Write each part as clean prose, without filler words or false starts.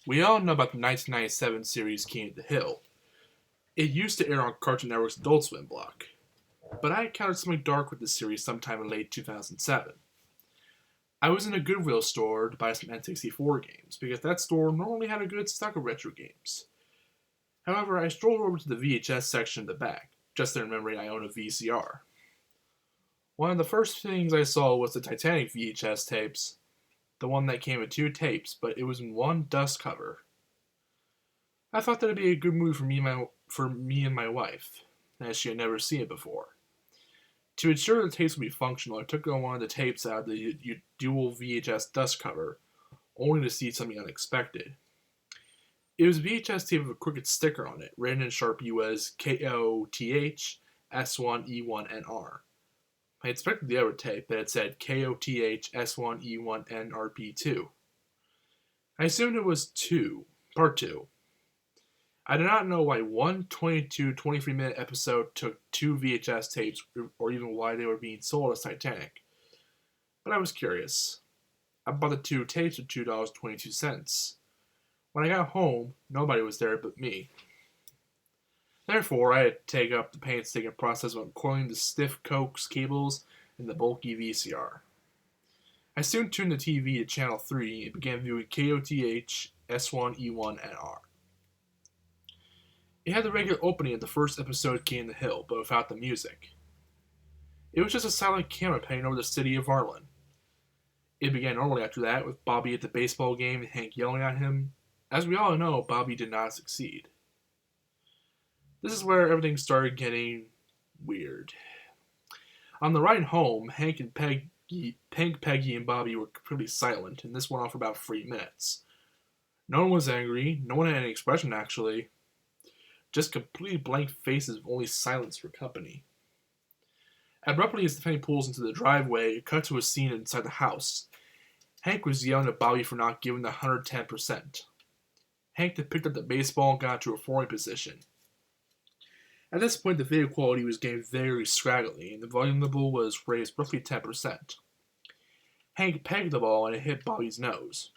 We all know about the 1997 series King of the Hill. It used to air on Cartoon Network's Adult Swim block, but I encountered something dark with this series sometime in late 2007. I was in a Goodwill store to buy some N64 games, because that store normally had a good stock of retro games. However, I strolled over to the VHS section in the back, just then remembering I own a VCR. One of the first things I saw was the Titanic VHS tapes, the one that came with two tapes, but it was in one dust cover. I thought that'd be a good movie for me and my wife, as she had never seen it before. To ensure the tapes would be functional, I took one of the tapes out of the dual VHS dust cover, only to see something unexpected. It was a VHS tape with a crooked sticker on it, written in Sharpie as KOTH S1E1NR. I expected the other tape, but it said KOTH S1E1NRP2. I assumed it was part 2. I do not know why one 22, 23-minute episode took two VHS tapes, or even why they were being sold as Titanic. But I was curious. I bought the two tapes for $2.22. When I got home, nobody was there but me. Therefore, I had to take up the painstaking process of uncoiling the stiff coax cables in the bulky VCR. I soon tuned the TV to channel 3 and began viewing KOTH S1E1NR. It had the regular opening of the first episode of King of the Hill, but without the music. It was just a silent camera panning over the city of Arlen. It began normally after that, with Bobby at the baseball game and Hank yelling at him. As we all know, Bobby did not succeed. This is where everything started getting weird. On the ride home, Hank, Peggy, and Bobby were completely silent, and this went on for about 3 minutes. No one was angry, no one had any expression actually. Just completely blank faces with only silence for company. Abruptly, as the family pulls into the driveway, it cuts to a scene inside the house. Hank was yelling at Bobby for not giving the 110%. Hank then picked up the baseball and got into a throwing position. At this point, the video quality was getting very scraggly, and the volume level was raised roughly 10%. Hank pegged the ball and it hit Bobby's nose.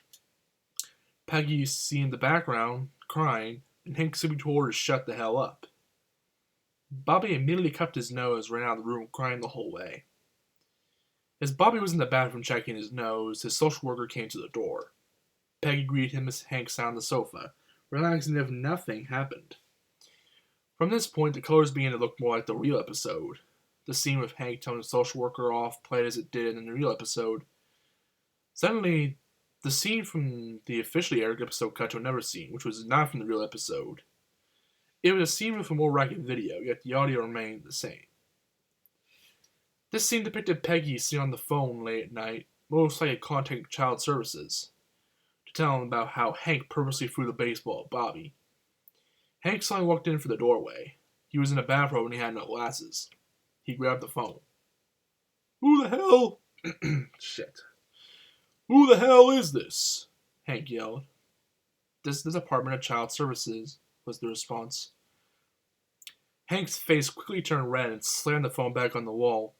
Peggy, seen in the background, crying, and Hank simply told her to shut the hell up. Bobby immediately cupped his nose and ran out of the room crying the whole way. As Bobby was in the bathroom checking his nose, his social worker came to the door. Peggy greeted him as Hank sat on the sofa, relaxing as if nothing happened. From this point, the colors began to look more like the real episode. The scene with Hank telling the social worker off played as it did in the real episode. Suddenly, the scene from the officially aired episode cut to another scene, which was not from the real episode. It was a scene with a more ragged video, yet the audio remained the same. This scene depicted Peggy sitting on the phone late at night, most likely contacting Child Services, to tell him about how Hank purposely threw the baseball at Bobby. Hank suddenly walked in through the doorway. He was in a bathrobe and he had no glasses. He grabbed the phone. "Who the hell?" Shit. "Who the hell is this?" Hank yelled. "This is the Department of Child Services," was the response. Hank's face quickly turned red and slammed the phone back on the wall.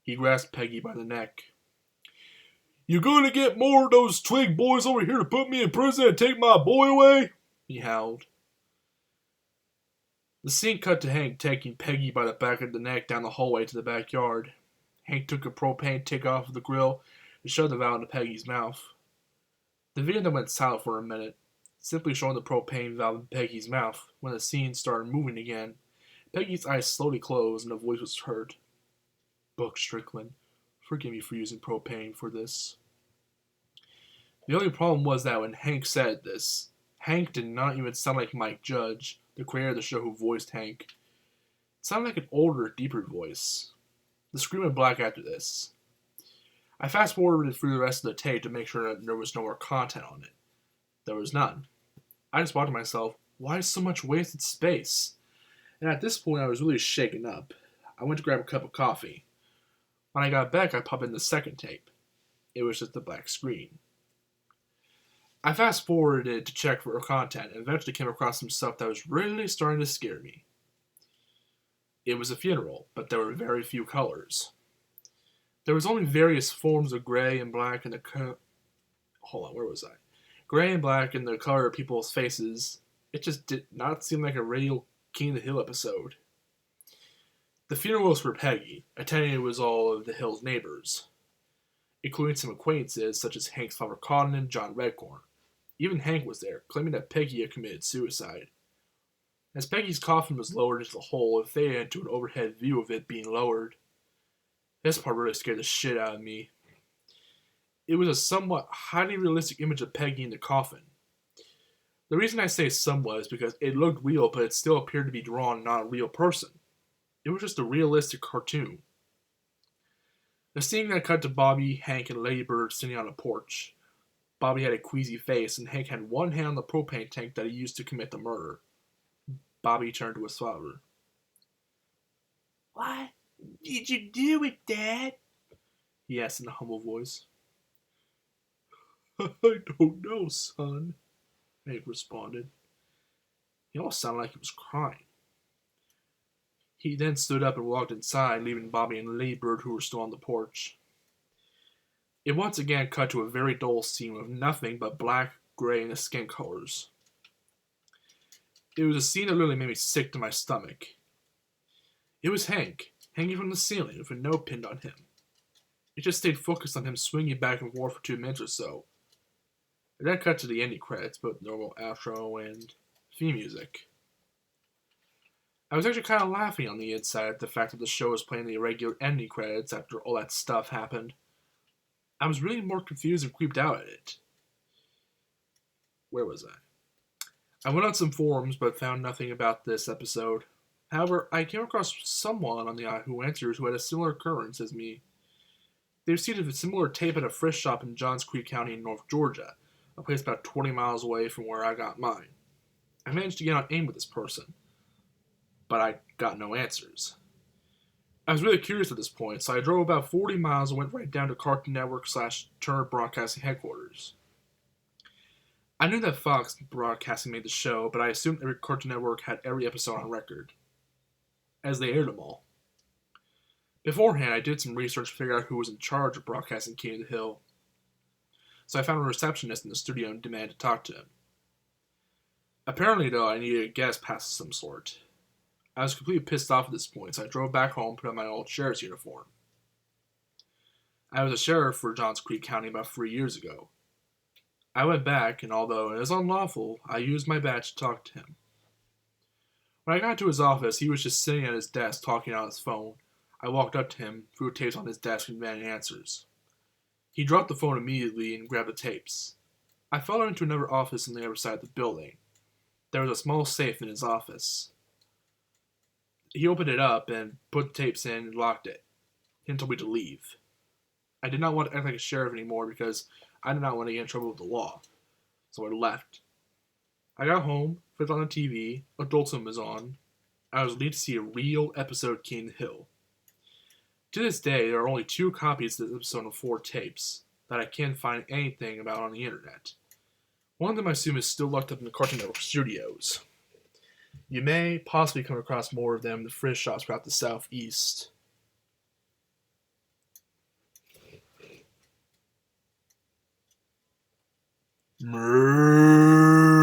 He grasped Peggy by the neck. "You gonna get more of those twig boys over here to put me in prison and take my boy away?" he howled. The scene cut to Hank taking Peggy by the back of the neck down the hallway to the backyard. Hank took a propane tick off of the grill and shoved the valve into Peggy's mouth. The video then went silent for a minute, simply showing the propane valve in Peggy's mouth. When the scene started moving again, Peggy's eyes slowly closed and a voice was heard. "Buck Strickland, forgive me for using propane for this." The only problem was that when Hank said this, Hank did not even sound like Mike Judge, the creator of the show who voiced Hank. It sounded like an older, deeper voice. The screen went black after this. I fast-forwarded through the rest of the tape to make sure that there was no more content on it. There was none. I just thought to myself, why so much wasted space? And at this point, I was really shaken up. I went to grab a cup of coffee. When I got back, I popped in the second tape. It was just a black screen. I fast-forwarded it to check for content and eventually came across some stuff that was really starting to scare me. It was a funeral, but there were very few colors. There was only various forms of gray and black in the hold on, where was I? Gray and black and the color of people's faces. It just did not seem like a real King of the Hill episode. The funeral was for Peggy. Attending it was all of the Hill's neighbors, including some acquaintances such as Hank's father Cotton and John Redcorn. Even Hank was there, claiming that Peggy had committed suicide. As Peggy's coffin was lowered into the hole, it faded into an overhead view of it being lowered. This part really scared the shit out of me. It was a somewhat highly realistic image of Peggy in the coffin. The reason I say somewhat is because it looked real, but it still appeared to be drawn, not a real person. It was just a realistic cartoon. The scene then cut to Bobby, Hank, and Lady Bird sitting on a porch. Bobby had a queasy face, and Hank had one hand on the propane tank that he used to commit the murder. Bobby turned to his father. "What did you do it, Dad?" he asked in a humble voice. "I don't know, son," Hank responded. He almost sounded like he was crying. He then stood up and walked inside, leaving Bobby and Lady Bird, who were still on the porch. It once again cut to a very dull scene with nothing but black, gray, and the skin colors. It was a scene that literally made me sick to my stomach. It was Hank, hanging from the ceiling with a note pinned on him. It just stayed focused on him swinging back and forth for 2 minutes or so. It then cut to the ending credits, both normal outro and theme music. I was actually kind of laughing on the inside at the fact that the show was playing the irregular ending credits after all that stuff happened. I was really more confused and creeped out at it. Where was I? I went on some forums but found nothing about this episode. However, I came across someone on the Yahoo Answers who had a similar occurrence as me. They received a similar tape at a thrift shop in Johns Creek County in North Georgia, a place about 20 miles away from where I got mine. I managed to get on AIM with this person, but I got no answers. I was really curious at this point, so I drove about 40 miles and went right down to Cartoon Network / Turner Broadcasting headquarters. I knew that Fox Broadcasting made the show, but I assumed every Cartoon Network had every episode on record, as they aired them all. Beforehand, I did some research to figure out who was in charge of broadcasting King of the Hill, so I found a receptionist in the studio and demanded to talk to him. Apparently, though, I needed a guest pass of some sort. I was completely pissed off at this point, so I drove back home and put on my old sheriff's uniform. I was a sheriff for Johns Creek County about 3 years ago. I went back, and although it is unlawful, I used my badge to talk to him. When I got to his office, he was just sitting at his desk talking on his phone. I walked up to him, threw tapes on his desk, and demanded answers. He dropped the phone immediately and grabbed the tapes. I followed him to another office on the other side of the building. There was a small safe in his office. He opened it up and put the tapes in and locked it. He told me to leave. I did not want to act like a sheriff anymore because I did not want to get in trouble with the law. So I left. I got home, flipped on the TV, Adult Swim was on. I was relieved to see a real episode of King of the Hill. To this day, there are only 2 copies of this episode on 4 tapes that I can't find anything about on the internet. One of them I assume is still locked up in the Cartoon Network studios. You may possibly come across more of them in the thrift shops throughout the southeast. Murr.